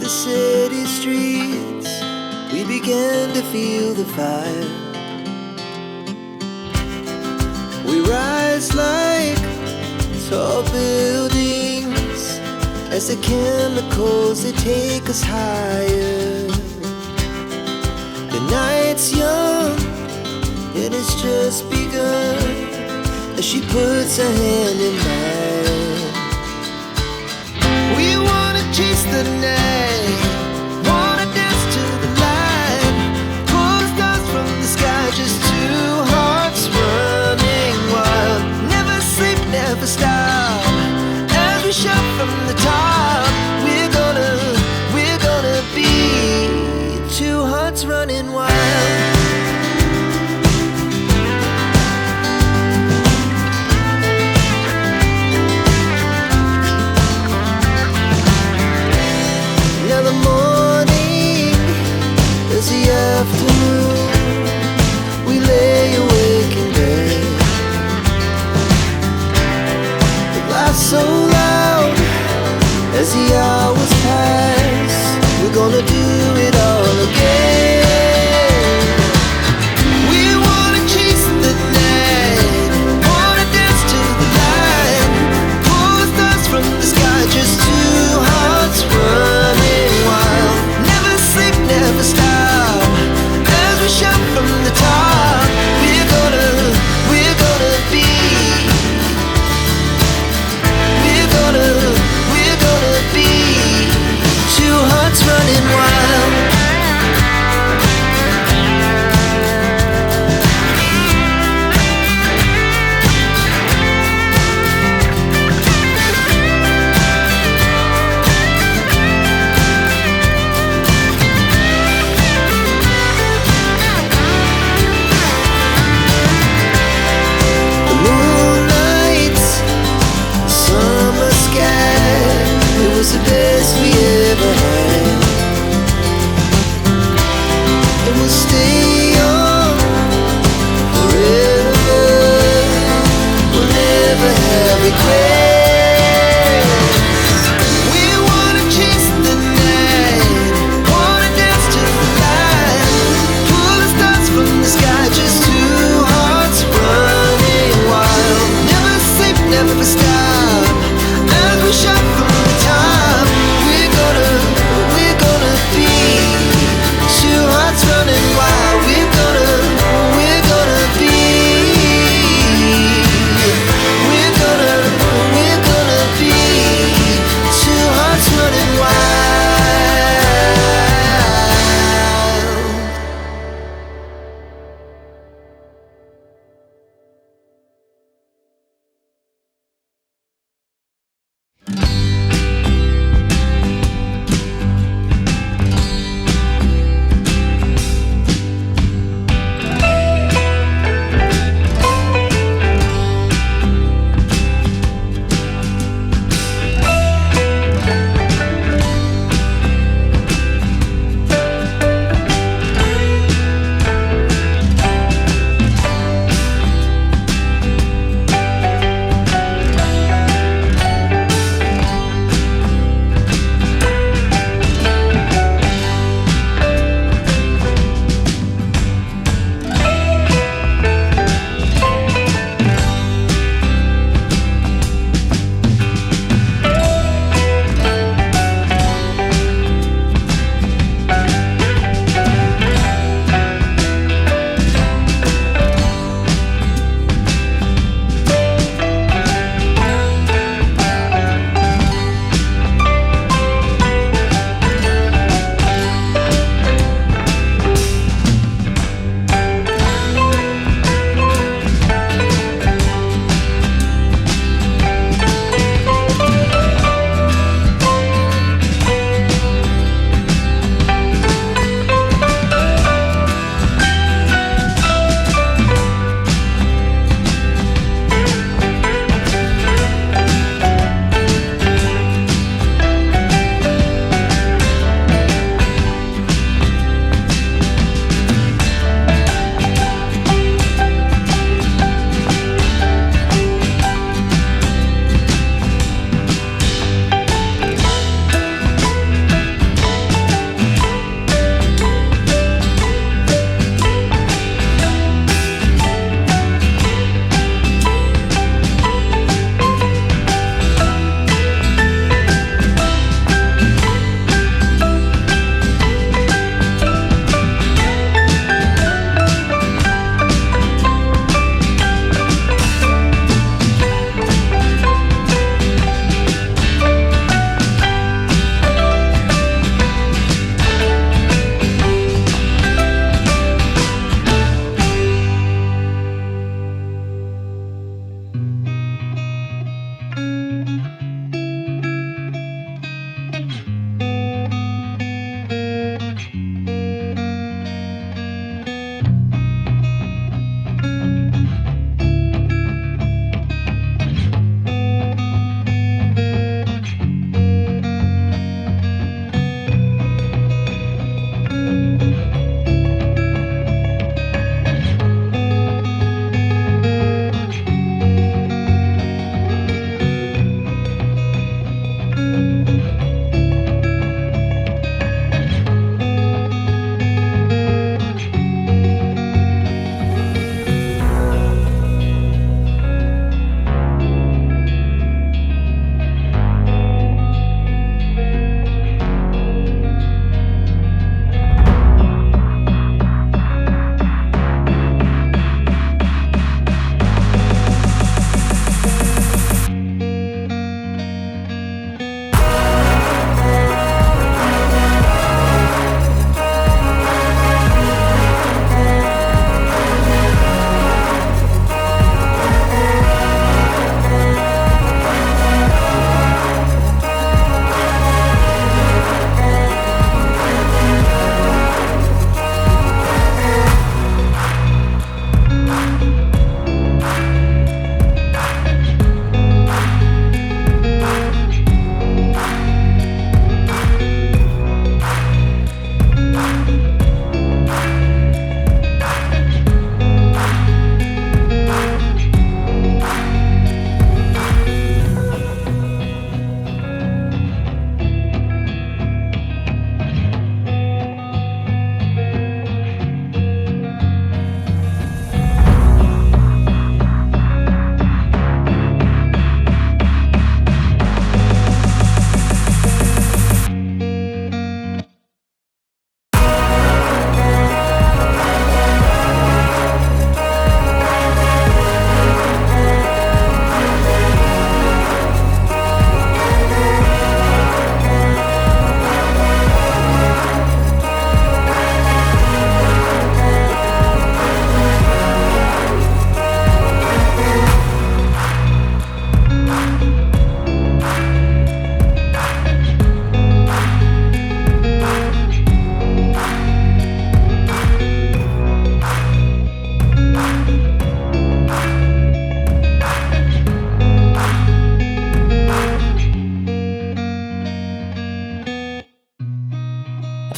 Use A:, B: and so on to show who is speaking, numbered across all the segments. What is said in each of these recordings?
A: the city streets, we began to feel the fire. We rise like tall buildings as the chemicals, they take us higher. The night's young and it's just begun as she puts her hand in mine. We wanna chase the night, wanna dance to the light, pull the stars from the sky, just two hearts running wild. Never sleep, never stop, as we shout from the top. We're gonna be two hearts running wild.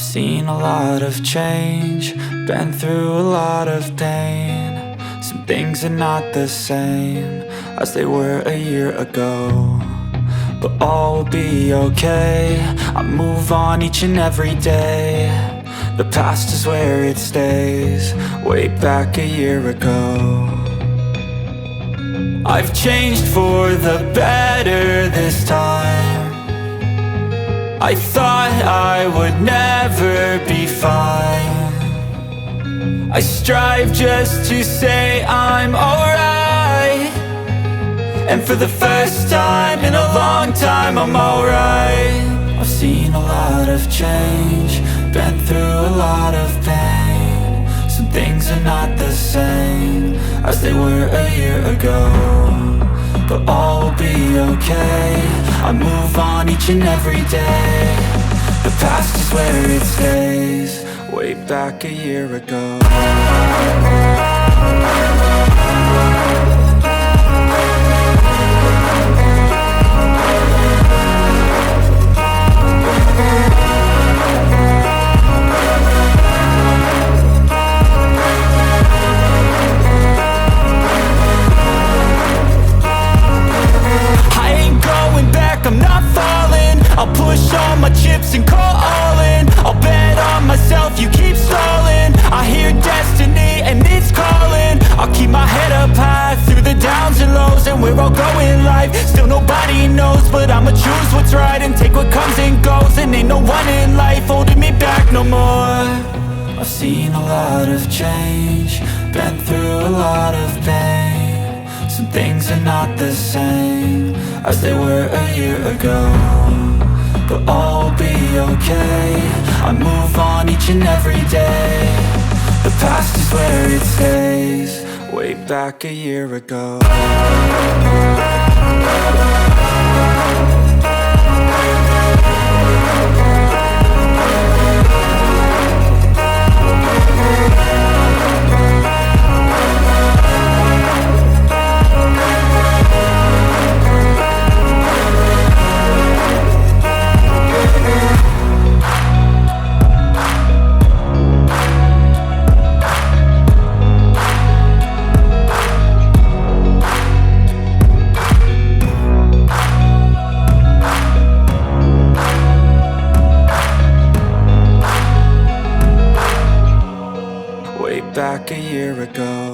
B: Seen a lot of change, been through a lot of pain. Some things are not the same as they were a year ago, but all will be okay. I move on each and every day. The past is where it stays, way back a year ago. I've changed for the better this time. I thought I would never be fine. I strive just to say I'm alright, and for the first time in a long time I'm alright. I've seen a lot of change, been through a lot of pain. Some things are not the same as they were a year ago, but all will be okay. I move on each and every day. The past is where it stays, way back a year ago. I'm not falling, I'll push all my chips and call all in. I'll bet on myself, you keep stalling. I hear destiny and it's calling. I'll keep my head up high through the downs and lows, and we're all going life. Still nobody knows, but I'ma choose what's right and take what comes and goes. And ain't no one in life holding me back no more. I've seen a lot of change, been through a lot of pain. Some things are not the same as they were a year ago, but all will be okay. I move on each and every day. The past is where it stays, way back a year ago. Back a year ago.